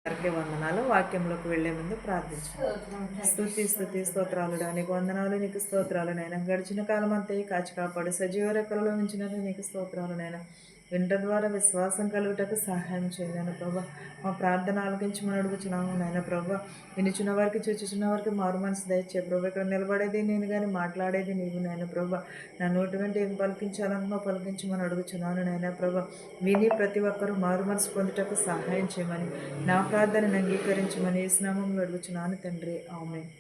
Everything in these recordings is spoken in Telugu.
అందరికీ వందనాలు. వాక్యంలోకి వెళ్ళే ముందు ప్రార్థించు. స్తుతి స్తోత్రాలు నీకు వందనాలు, నీకు స్తోత్రాలు నాయన. గడిచిన కాలం అంతా కాచి కాపాడు సజీవ రెక్కలలో ఉంచినది నీకు స్తోత్రాలు నాయన. వింట ద్వారా విశ్వాసం కలుగుటకు సహాయం చేయను ప్రభా. మా ప్రార్థన ఆలకించమని అడుగుచున్నాము నాయన ప్రభా. వినిచిన వారికి చూచుచున్న వారికి మారు మనసు దయచే ప్రభా. ఇక్కడ నిలబడేది నేను కానీ మాట్లాడేది నీవు నాయన ప్రభా. నా నోటి వెంట ఏం పలికించాలన్నా పలికించమని అడుగుచున్నాను నాయన ప్రభా. విని ప్రతి ఒక్కరూ మారు మనసు పొందుటకు సహాయం చేయమని, నా ప్రార్థనను అంగీకరించమని స్నామంలో అడుగుచున్నాను తండ్రి. ఆమేన్.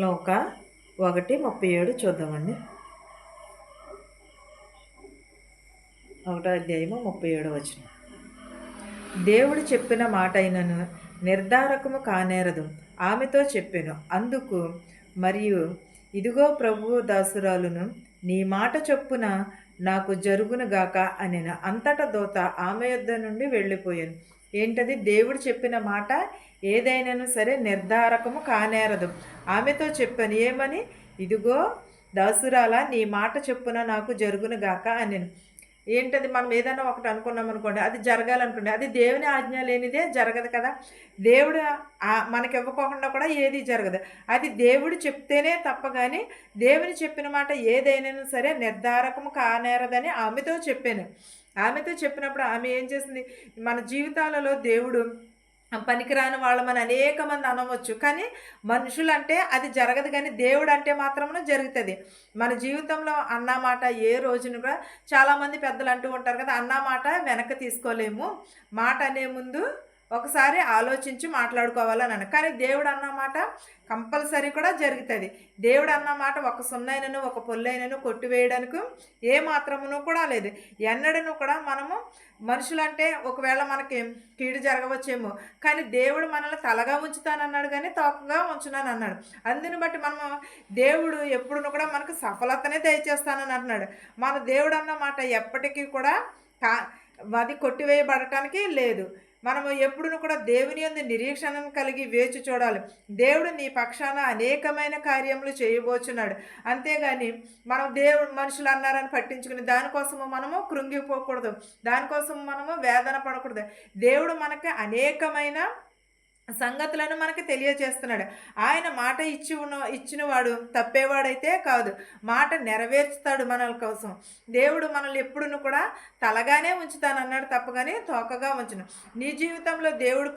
లోక 1:37 చూద్దామండి. 1:37 దేవుడు చెప్పిన మాట అయినను నిర్ధారకము కానేరదు, ఆమెతో చెప్పాను. అందుకు మరియు ఇదిగో ప్రభువు దాసురాలును, నీ మాట చొప్పున నాకు జరుగునుగాక అనెను. అంతటా దూత ఆమె యొద్ద నుండి వెళ్ళిపోయాను. ఏంటది? దేవుడు చెప్పిన మాట ఏదైనాను సరే నిర్ధారకము కానేరదు. ఆమెతో చెప్పాను ఏమని? ఇదిగో దాసురాల, నీ మాట చొప్పున నాకు జరుగునుగాక అనెను. ఏంటది? మనం ఏదైనా ఒకటి అనుకున్నాం అనుకోండి, అది జరగాలనుకోండి, అది దేవుని ఆజ్ఞ లేనిదే జరగదు కదా. దేవుడు మనకి ఇవ్వకోకుండా కూడా ఏది జరగదు. అది దేవుడు చెప్తేనే తప్ప కానీ దేవుని చెప్పిన మాట ఏదైనా సరే నిర్ధారకము కానేరదని ఆమెతో చెప్పాను. ఆమెతో చెప్పినప్పుడు ఆమె ఏం చేసింది? మన జీవితాలలో దేవుడు పనికిరాని వాళ్ళమని అనేక మంది అనవచ్చు, కానీ మనుషులంటే అది జరగదు, కానీ దేవుడు అంటే మాత్రమే జరుగుతుంది. మన జీవితంలో అన్నమాట ఏ రోజున కూడా చాలామంది పెద్దలు అంటూ ఉంటారు కదా, అన్నమాట వెనక్కి తీసుకోలేము, మాట అనే ముందు ఒకసారి ఆలోచించి మాట్లాడుకోవాలని. కానీ దేవుడు అన్నమాట కంపల్సరీ కూడా జరుగుతుంది. దేవుడు అన్నమాట ఒక సున్నైనను ఒక పొల్లైనను కొట్టివేయడానికి ఏ మాత్రమును కూడా లేదు. ఎన్నడను కూడా మనము మనుషులంటే ఒకవేళ మనకి కీడు జరగవచ్చేమో, కానీ దేవుడు మనల్ని తలగా ఉంచుతానన్నాడు కానీ తోకగా ఉంచున్నాను అన్నాడు. అందుని బట్టి మనము దేవుడు ఎప్పుడు కూడా మనకు సఫలతనే దయచేస్తానని అంటున్నాడు. మన దేవుడు అన్నమాట ఎప్పటికీ కూడా అది కొట్టివేయబడటానికి లేదు. మనము ఎప్పుడును కూడా దేవుని యందు నిరీక్షణను కలిగి వేచి చూడాలి. దేవుడు నీ పక్షాన అనేకమైన కార్యములు చేయబోచున్నాడు. అంతేగాని మనం దేవుడు మనుషులు అన్నారని పట్టించుకుని దానికోసము మనము కృంగిపోకూడదు, దానికోసం మనము వేదన పడకూడదు. దేవుడు మనకి అనేకమైన సంగతులను మనకి తెలియజేస్తున్నాడు. ఆయన మాట ఇచ్చినవాడు తప్పేవాడైతే కాదు, మాట నెరవేర్చుతాడు మనల కోసం. దేవుడు మనల్ని ఎప్పుడును కూడా తలగానే ఉంచుతానన్నాడు తప్ప కానీ తోకగా ఉంచును. నీ జీవితంలో దేవుడు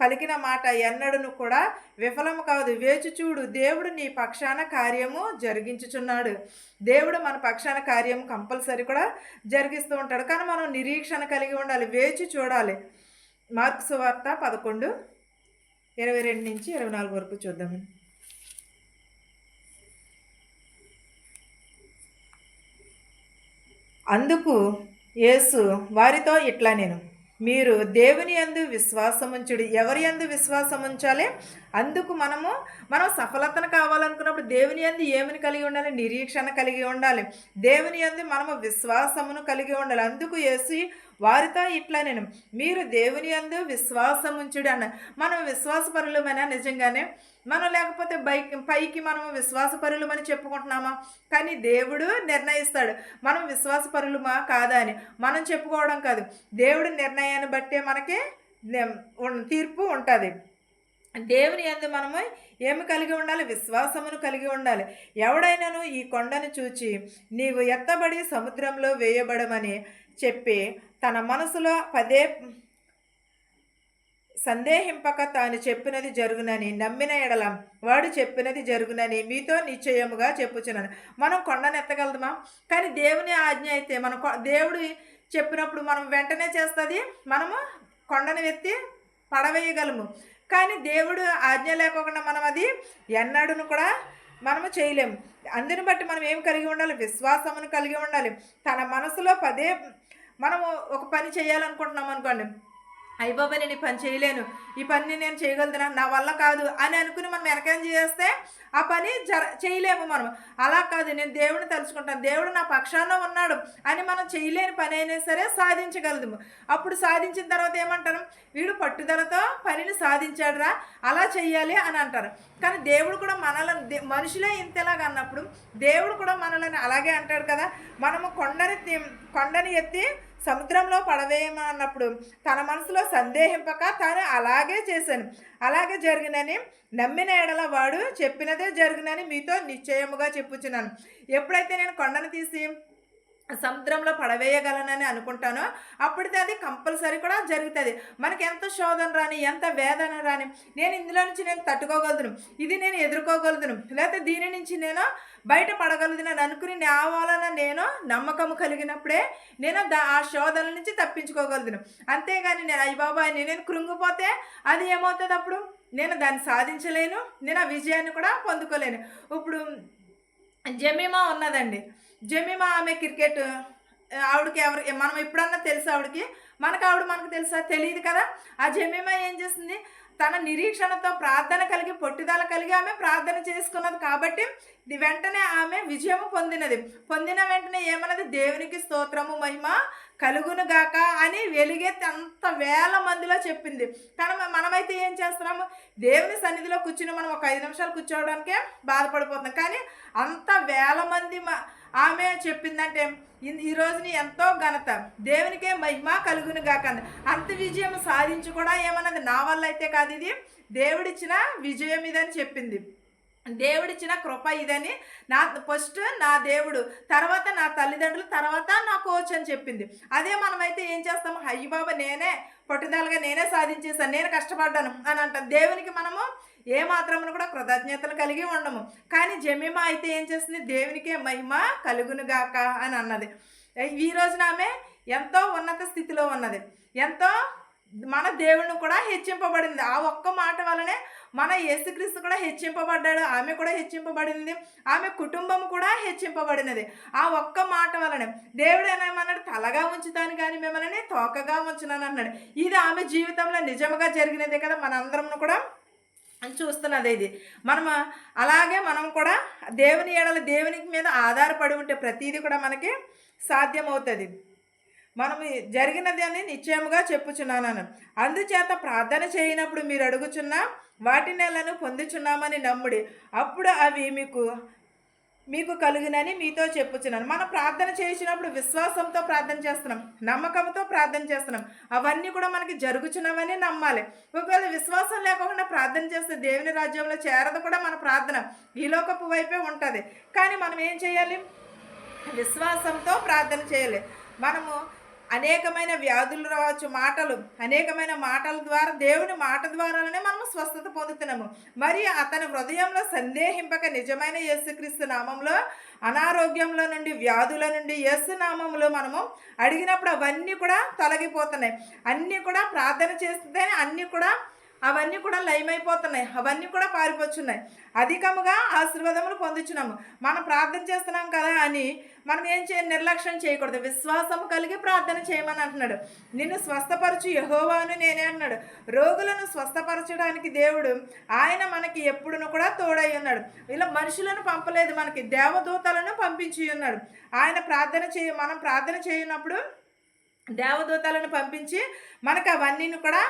పలికిన మాట ఎన్నడను కూడా విఫలము కాదు. వేచి చూడు, దేవుడు నీ పక్షాన కార్యము జరిగించుచున్నాడు. దేవుడు మన పక్షాన కార్యం కంపల్సరీ కూడా జరిగిస్తూ ఉంటాడు, కానీ మనం నిరీక్షణ కలిగి ఉండాలి, వేచి చూడాలి. మార్కు సువార్త 11:22-24 వరకు చూద్దామని. అందుకు యేసు వారితో ఇట్లా నేను, మీరు దేవుని యందు విశ్వాసముంచుడి. ఎవరి యందు విశ్వాసం ఉంచాలి? అందుకు మనం సఫలతను కావాలనుకున్నప్పుడు దేవుని యందు ఏమని కలిగి ఉండాలి? నిరీక్షణ కలిగి ఉండాలి. దేవుని యందు మనము విశ్వాసమును కలిగి ఉండాలి. అందుకు యేసు వారితో ఇట్లా నేను, మీరు దేవుని యందు విశ్వాసముంచుడి అన్న. మనం విశ్వాసపరులమైనా నిజంగానే మనం, లేకపోతే పైకి మనము విశ్వాసపరులమని చెప్పుకుంటున్నామా? కానీ దేవుడు నిర్ణయిస్తాడు మనం విశ్వాసపరులమా కాదా అని. మనం చెప్పుకోవడం కాదు, దేవుడి నిర్ణయాన్ని బట్టే మనకి తీర్పు ఉంటుంది. దేవుని యందు మనము ఏమి కలిగి ఉండాలి? విశ్వాసమును కలిగి ఉండాలి. ఎవడైనాను ఈ కొండను చూచి నీవు ఎత్తబడి సముద్రంలో వేయబడమని చెప్పి తన మనసులో పదే సందేహింపక తాను చెప్పినది జరుగునని నమ్మిన ఎడల వాడు చెప్పినది జరుగునని మీతో నిశ్చయముగా చెప్పుచున్నాను. మనం కొండను ఎత్తగలదుమా? కానీ దేవుని ఆజ్ఞ అయితే దేవుడు చెప్పినప్పుడు మనం వెంటనే చేస్తుంది, మనము కొండను ఎత్తి పడవేయగలము. కానీ దేవుడు ఆజ్ఞ లేకుండా మనం అది ఎన్నడూను కూడా మనము చేయలేము. అందుని బట్టి మనం ఏం కలిగి ఉండాలి? విశ్వాసమును కలిగి ఉండాలి. తన మనసులో మనము ఒక పని చేయాలనుకుంటున్నాం అనుకోండి, అయ్య బాబోయ్! నేను ఈ పని చేయలేను. ఈ పని నేను చేయగలుగుతానా? నా వల్ల కాదు అని అనుకుని మనం వెనకంజ చేస్తే ఆ పని చేయలేము మనం. అలా కాదు, నేను దేవుడిని తలుచుకుంటాను. దేవుడు నా పక్షాన ఉన్నాడు అని మనం చేయలేని పనైనా సరే సాధించగలదుము. అప్పుడు సాధించిన తర్వాత ఏమంటారు? వీడు పట్టుదలతో పనిని సాధించాడురా! అలా చెయ్యాలి అని అంటారు. కానీ దేవుడు కూడా మనల్ని మనుషులే ఇంతలాగా అన్నప్పుడు దేవుడు కూడా మనల్ని అలాగే అంటాడు కదా! మనము కొండని ఎత్తి సముద్రంలో పడవేయమన్నప్పుడు తన మనసులో సందేహింపక తాను అలాగే చేశాను, అలాగే జరిగినని నమ్మిన ఎడల వాడు చెప్పినదే జరిగినని మీతో నిశ్చయముగా చెప్పుచున్నాను. ఎప్పుడైతే నేను కొండను తీసి సముద్రంలో పడవేయగలనని అనుకుంటానో అప్పుడైతే అది కంపల్సరీ కూడా జరుగుతుంది. మనకి ఎంత శోధన రాని, ఎంత వేదన రాని, నేను ఇందులో నుంచి నేను తట్టుకోగలుగుతాను, ఇది నేను ఎదుర్కోగలుగుతాను, లేకపోతే దీని నుంచి నేను బయటపడగలుగుతాను అని అనుకుని నా వలన నేను నమ్మకం కలిగినప్పుడే నేను ఆ శోధన నుంచి తప్పించుకోగలుగుతాను. అంతేగాని నేను అయ్య బాబాయ్ నేను కృంగిపోతే అది ఏమవుతుంది? అప్పుడు నేను దాన్ని సాధించలేను, నేను ఆ విజయాన్ని కూడా పొందుకోలేను. ఇప్పుడు జమీమా ఉన్నదండి. జమీమా ఆమె క్రికెట్ ఆవిడకి మనం ఎప్పుడన్నా తెలుసా ఆవిడకి? మనకు తెలుసా? తెలియదు కదా. ఆ జమీమా ఏం చేస్తుంది? తన నిరీక్షణతో ప్రార్థన కలిగి పట్టుదల కలిగి ఆమె ప్రార్థన చేసుకున్నది కాబట్టి వెంటనే ఆమె విజయము పొందిన వెంటనే ఏమన్నది? దేవునికి స్తోత్రము మహిమ కలుగునుగాక అని వెలుగెత్తి అంత వేల మందిలో చెప్పింది. కానీ మనమైతే ఏం చేస్తున్నాము? దేవుని సన్నిధిలో కూర్చుని మనం ఒక 5 నిమిషాలు కూర్చోవడానికే బాధపడిపోతున్నాం. కానీ అంత వేల మంది ఆమె చెప్పిందంటే ఈ రోజుని ఎంతో ఘనత దేవునికే మహిమ కలుగునుగాక. అంత విజయం సాధించి కూడా ఏమన్నది? నా వల్ల అయితే కాదు, ఇది దేవుడిచ్చిన విజయం ఇదని చెప్పింది. దేవుడిచ్చిన కృప ఇదని, ఫస్ట్ నా దేవుడు, తర్వాత నా తల్లిదండ్రులు, తర్వాత నా కోచ్ అని చెప్పింది. అదే మనమైతే ఏం చేస్తాము? అయ్యి బాబా నేనే పట్టుదలగా నేనే సాధించేసాను, నేను కష్టపడ్డాను అని అంటాం. దేవునికి మనము ఏ మాత్రమును కూడా కృతజ్ఞతలు కలిగి ఉండము. కానీ జమీమా అయితే ఏం చేస్తుంది? దేవునికే మహిమ కలుగునుగాక అని అన్నది. ఈ రోజున ఆమె ఎంతో ఉన్నత స్థితిలో ఉన్నది, ఎంతో మన దేవుని కూడా హెచ్చింపబడింది. ఆ ఒక్క మాట వలనే మన యేసుక్రీస్తు కూడా హెచ్చింపబడ్డాడు, ఆమె కూడా హెచ్చింపబడింది, ఆమె కుటుంబం కూడా హెచ్చింపబడినది ఆ ఒక్క మాట వలనే. దేవుడు ఏమన్నాడు? తలగా ఉంచుతాను కానీ మిమ్మల్ని తోకగా ఉంచున్నాను అన్నాడు. ఇది ఆమె జీవితంలో నిజంగా జరిగినదే కదా. మనందరం కూడా చూస్తున్నది ఇది. అలాగే మనం కూడా దేవుని ఎడల దేవునికి మీద ఆధారపడి ఉంటే ప్రతీది కూడా మనకి సాధ్యమవుతుంది. మనం జరిగినది అని నిశ్చయముగా చెప్పుచున్నాను. అందుచేత ప్రార్థన చేయనప్పుడు మీరు అడుగుచున్న వాటినెలను పొందుచున్నామని నమ్ముడి, అప్పుడు అవి మీకు కలుగునని మీతో చెప్పుచున్నాను. మనం ప్రార్థన చేసినప్పుడు విశ్వాసంతో ప్రార్థన చేస్తున్నాం, నమ్మకంతో ప్రార్థన చేస్తున్నాం. అవన్నీ కూడా మనకి జరుగుచున్నామని నమ్మాలి. ఒకవేళ విశ్వాసం లేకుండా ప్రార్థన చేస్తే దేవుని రాజ్యంలో చేరదు కూడా మన ప్రార్థన ఈ లోకపు వైపే ఉంటుంది. కానీ మనం ఏం చేయాలి? విశ్వాసంతో ప్రార్థన చేయాలి. మనము అనేకమైన వ్యాధులు రావచ్చు, అనేకమైన మాటల ద్వారా, దేవుని మాట ద్వారానే మనము స్వస్థత పొందుతున్నాము. మరి అతని హృదయంలో సందేహింపక నిజమైన యేసుక్రీస్తు నామంలో అనారోగ్యంలో నుండి, వ్యాధుల నుండి యేసు నామంలో మనము అడిగినప్పుడు అవన్నీ కూడా తొలగిపోతున్నాయి. అన్నీ కూడా ప్రార్థన చేస్తే అవన్నీ కూడా లయమైపోతున్నాయి, అవన్నీ కూడా పారిపోతున్నాయి. అధికముగా ఆశీర్వాదములు పొందుచున్నాము. మనం ప్రార్థన చేస్తున్నాం కదా అని మనం నిర్లక్ష్యం చేయకూడదు. విశ్వాసం కలిగి ప్రార్థన చేయమని అంటున్నాడు. నిన్ను స్వస్థపరచు యెహోవాను నేనే అన్నాడు. రోగులను స్వస్థపరచడానికి దేవుడు ఆయన మనకి ఎప్పుడును కూడా తోడై ఉన్నాడు. ఇలా మనుషులను పంపలేదు, మనకి దేవదూతలను పంపించి ఉన్నాడు. ఆయన మనం ప్రార్థన చేయనప్పుడు దేవదూతలను పంపించి మనకు అవన్నీ కూడా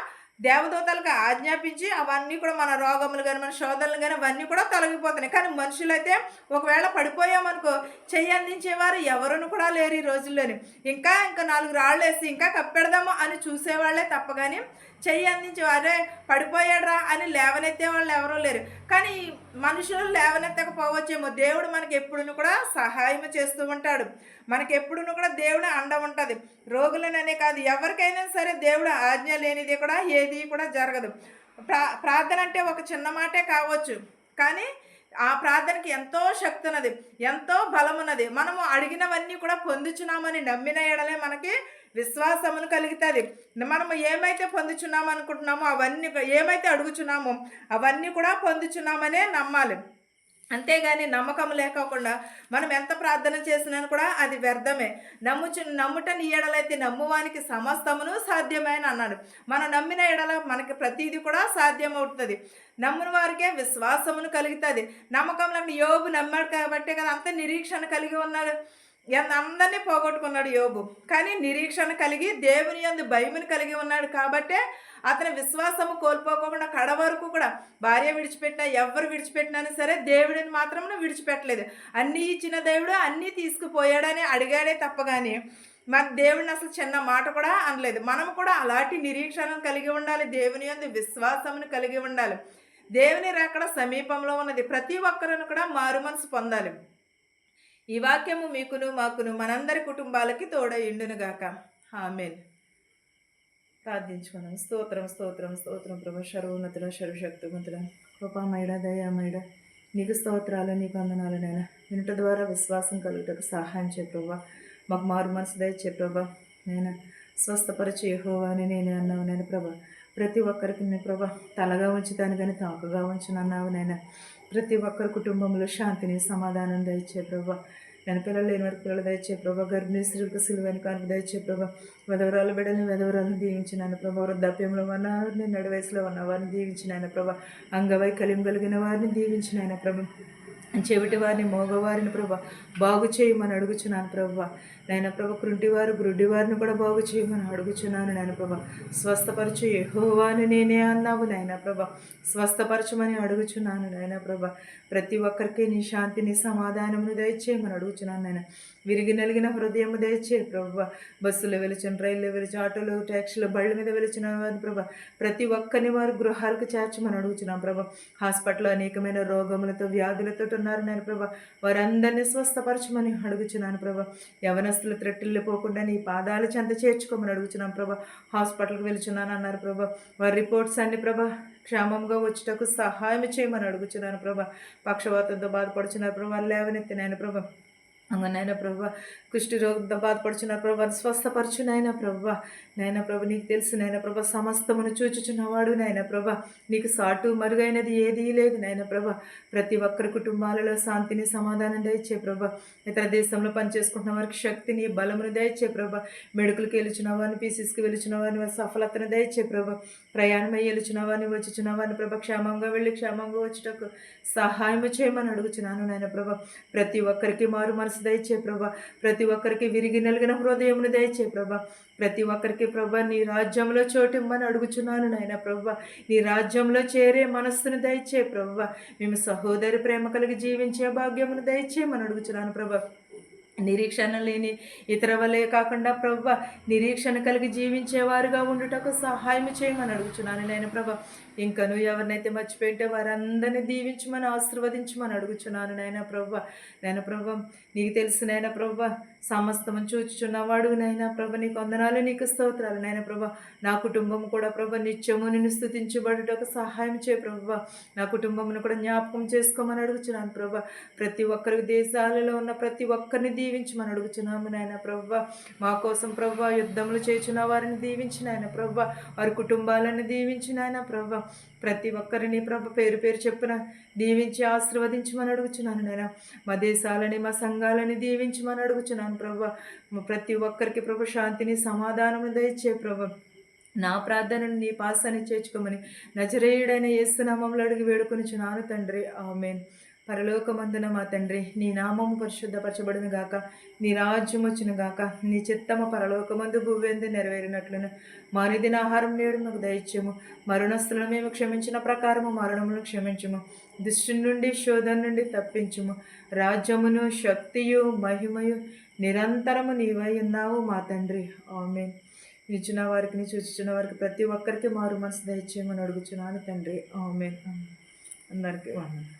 దేవదూతలకు ఆజ్ఞాపించి అవన్నీ కూడా మన రోగములు కానీ మన శోధనలు కానీ అవన్నీ కూడా తొలగిపోతున్నాయి. కానీ మనుషులైతే ఒకవేళ పడిపోయామనుకో చెయ్యి అందించేవారు ఎవరును కూడా లేరు ఈ రోజుల్లోని. ఇంకా 4 రాళ్ళు వేసి ఇంకా కప్పెడదాము అని చూసేవాళ్లే తప్ప కానీ చెయ్యి అందించేవారే పడిపోయాడ్రా అని లేవనెత్తే వాళ్ళు ఎవరూ లేరు. కానీ మనుషులు లేవనెత్తకపోవచ్చేమో, దేవుడు మనకి ఎప్పుడును కూడా సహాయం చేస్తూ ఉంటాడు. మనకి ఎప్పుడును కూడా దేవుడు అండ ఉంటుంది. రోగులననే కాదు, ఎవరికైనా సరే దేవుడు ఆజ్ఞ లేనిది కూడా ఏది కూడా జరగదు. ప్రార్థన అంటే ఒక చిన్న మాటే కావచ్చు, కానీ ఆ ప్రార్థనకి ఎంతో శక్తి ఉన్నది, ఎంతో బలం ఉన్నది. మనము అడిగినవన్నీ కూడా పొందుచున్నామని నమ్మిన ఎడలే మనకి విశ్వాసమును కలుగుతుంది. మనము ఏమైతే పొందుచున్నాము అనుకుంటున్నామో అవన్నీ, ఏమైతే అడుగుచున్నామో అవన్నీ కూడా పొందుచున్నామనే నమ్మాలి. అంతేగాని నమ్మకం లేకోకుండా మనం ఎంత ప్రార్థన చేసినా కూడా అది వ్యర్థమే. నమ్ముట నీ ఎడలైతే నమ్మువానికి సమస్తమును సాధ్యమే అని అన్నాడు. మనం నమ్మిన ఎడల మనకి ప్రతీది కూడా సాధ్యమవుతుంది. నమ్మిన వారికే విశ్వాసమును కలుగుతుంది. నమ్మకం లేకుండా యోబు నమ్మాడు కాబట్టే కదా అంత నిరీక్షణ కలిగి ఉన్నాడు. అందరినీ పోగొట్టుకున్నాడు యోబు, కానీ నిరీక్షణ కలిగి దేవుని యందు భయమును కలిగి ఉన్నాడు కాబట్టే అతని విశ్వాసము కోల్పోకుండా కడ వరకు కూడా భార్య విడిచిపెట్టినా ఎవరు విడిచిపెట్టినా సరే దేవుడిని మాత్రం విడిచిపెట్టలేదు. అన్నీ ఇచ్చిన దేవుడు అన్నీ తీసుకుపోయాడని అడిగాడే తప్ప కానీ మన దేవుడిని అసలు చిన్న మాట కూడా అనలేదు. మనం కూడా అలాంటి నిరీక్షణను కలిగి ఉండాలి. దేవుని యందు విశ్వాసమును కలిగి ఉండాలి. దేవుని రాకడ సమీపంలో ఉన్నది. ప్రతి ఒక్కరిని కూడా మారు మనసు పొందాలి. ఈ వాక్యము మీకును మాకును మనందరి కుటుంబాలకి తోడయుండునుగాక. ఆమేన్. ప్రార్థించుకున్నాం. స్తోత్రం స్తోత్రం స్తోత్రం ప్రభు. సర్వోన్నతుడ సర్వశక్తిమంతుడ కృపామయుడ దయామయుడ నీకు స్తోత్రాలు, నీకు వందనాలు నాయన. వినుట ద్వారా విశ్వాసం కలుగుటకు సహాయం చేయ ప్రభా. మాకు మారు మనసు దయచే ప్రభా. నేను స్వస్థపరిచి యెహోవా అని నేనే అన్నావు నేను ప్రభా. ప్రతి ఒక్కరికి నేను ప్రభా తలగా ఉంచుతాను కానీ తాకుగా ఉంచునన్నావు నాయన. ప్రతి ఒక్కరి కుటుంబంలో శాంతిని సమాధానం దయచే ప్రభా. నేను పిల్లలు లేని వారికి పిల్లలు దయచే ప్రభా. గర్భిణీ స్త్రీలకు సిలువని కానుక దయచే ప్రభా. వెధవరాలు బిడ్డని వెధవరాలను దీవించినాను ప్రభా. వృద్ధాప్యంలో ఉన్నవారిని నడి వయసులో ఉన్నవారిని దీవించినాయన ప్రభా. అంగవైకల్యం కలిగిన వారిని దీవించినాయన ప్రభా. చెవిటి వారిని మోగవారిని ప్రభా బాగు చేయమని అడుగుచున్నాను ప్రభా. నాయన ప్రభ కృంటివారు గ్రుడ్డివారిని కూడా బాగు చేయమని అడుగుచున్నాను నాయన ప్రభా. స్వస్థపరచు యెహోవా అని నేనే అన్నావు నాయన ప్రభా. స్వస్థపరచమని అడుగుచున్నాను నాయన ప్రభా. ప్రతి ఒక్కరికి నీ శాంతిని సమాధానమును దయచేయమని అడుగుచున్నాను నాయన. విరిగి నలిగిన హృదయము దయచే ప్రభా. బస్సులో వెలిచిన, రైల్లో వెలిచిన, ఆటోలో, ట్యాక్సీలో, బళ్ళ మీద వెలిచిన వారిని ప్రభా ప్రతి ఒక్కరిని వారు గృహాలకు చేర్చమని అడుగుచున్నాం ప్రభా. హాస్పిటల్లో అనేకమైన రోగములతో వ్యాధులతో ఉన్నారు నాయన ప్రభా. వారందరినీ స్వస్థపరచమని అడుగుచున్నాను ప్రభా. యవనస్తులు త్రెట్టిల్లు పోకుండా నీ పాదాలు చెంత చేర్చుకోమని అడుగుచున్నాం ప్రభా. హాస్పిటల్కి వెళ్తున్నాను అన్నారు ప్రభా. వారి రిపోర్ట్స్ అన్ని ప్రభా క్షేమంగా వచ్చుటకు సహాయం చేయమని అడుగుచున్నాను ప్రభా. పక్షవాతంతో బాధపడుచున్నారు ప్రభా. లేవనెత్తినాయన ప్రభా. నాయన ప్రభా. కుష్టి రోగంతో బాధపడుచున్న ప్రభా స్వస్థపరచు నాయన ప్రభా. నాయన ప్రభ నీకు తెలుసు నాయన ప్రభా. సమస్తమును చూచుచున్నవాడు నాయన ప్రభా. నీకు సాటు మరుగైనది ఏదీ లేదు నాయన ప్రభా. ప్రతి ఒక్కరి కుటుంబాలలో శాంతిని సమాధానం దయచే ప్రభా. ఇతర దేశంలో పనిచేసుకుంటున్న వారికి శక్తిని బలమును దయచే ప్రభా. మెడుకులకి వెలుచున్న వారిని, పీసీస్కి వెలుచున్న వారిని సఫలతను దయచే ప్రభా. ప్రయాణమై వెలుచున్న వారిని, వచ్చుచున్న వారిని ప్రభా క్షేమంగా వెళ్ళి క్షేమంగా వచ్చుటకు సహాయం చేయమని అడుగుచున్నాను నాయన ప్రభా. ప్రతి ఒక్కరికి మారు మనసు దయచే ప్రభా. ప్రతి ఒక్కరికి విరిగి నలిగిన హృదయమును దయచే ప్రభా. ప్రతి ఒక్కరికి ప్రభా నీ రాజ్యంలో చోటిమ్మని అడుగుచున్నాను నాయన ప్రభా. నీ రాజ్యంలో చేరే మనస్సును దయచే ప్రభా. మేము సహోదరి ప్రేమ కలిగి జీవించే భాగ్యమును దయచేయమని అడుగుచున్నాను ప్రభా. నిరీక్షణ లేని ఇతర వలే కాకుండా ప్రభా నిరీక్షణ కలిగి జీవించేవారుగా ఉండుటకు సహాయం చేయమని అడుగుచున్నాను నాయన ప్రభా. ఇంకను ఎవరినైతే మర్చిపోయింటే వారందరినీ దీవించమని ఆశీర్వదించమని అడుగుచున్నాను నాయన ప్రభా. నాయన ప్రభా నీకు తెలుసు నాయన ప్రభా. సమస్తము చూచుచున్నవాడు నాయన ప్రభా. నీకు వందనాలు, నీకు స్తోత్రాలు నాయన ప్రభా. నా కుటుంబం కూడా ప్రభా నిత్యము నిన్ను స్తుతించబడుటకు సహాయం చేయ ప్రభా. నా కుటుంబమును కూడా జ్ఞాపకం చేసుకోమని అడుగుచున్నాను ప్రభా. ప్రతి ఒక్కరికి దేశాలలో ఉన్న ప్రతి ఒక్కరిని దీవించమని అడుగుచున్నాము నాయన ప్రభా. మా కోసం ప్రభా యుద్ధములు చేయుచున్న వారిని దీవించిన ఆయన ప్రభా. వారి కుటుంబాలను దీవించిన ఆయన ప్రభా. ప్రతి ఒక్కరిని ప్రభ పేరు పేరు చెప్పున దీవించి ఆశీర్వదించమని అడుగుచున్నాను నేను. మా దేశాలని, మా సంఘాలని దీవించమని అడుగుచున్నాను ప్రభా. ప్రతి ఒక్కరికి ప్రభు శాంతిని సమాధానము దయచే ప్రభు. నా ప్రార్థనను నీ పాసాన్ని చేర్చుకోమని నజరేయుడైన యేసు నామములో అడిగి వేడుకొనుచున్నాను తండ్రి. ఆమేన్. పరలోకమందున మా తండ్రి, నీ నామము పరిశుద్ధపరచబడును గాక. నీ రాజ్యం వచ్చును గాక. నీ చిత్తము పరలోకమందు భూవేందు నెరవేరినట్లును మా అనుదిన ఆహారం నేడు మాకు దయచేయము. మరణస్తులను మేము క్షమించిన ప్రకారము మరణములను క్షమించుము. దుష్టి నుండి, శోధన నుండి తప్పించుము. రాజ్యమును, శక్తియు, మహిమయు నిరంతరము నీవై ఉన్నావు మా తండ్రి. ఆమేన్. నిచ్చిన వారికి, చూచుచున్న వారికి ప్రతి ఒక్కరికి మారు మనసు దయచేయమని అడుగుచున్నాను తండ్రి. ఆమేన్. అందరికీ వందనాలు.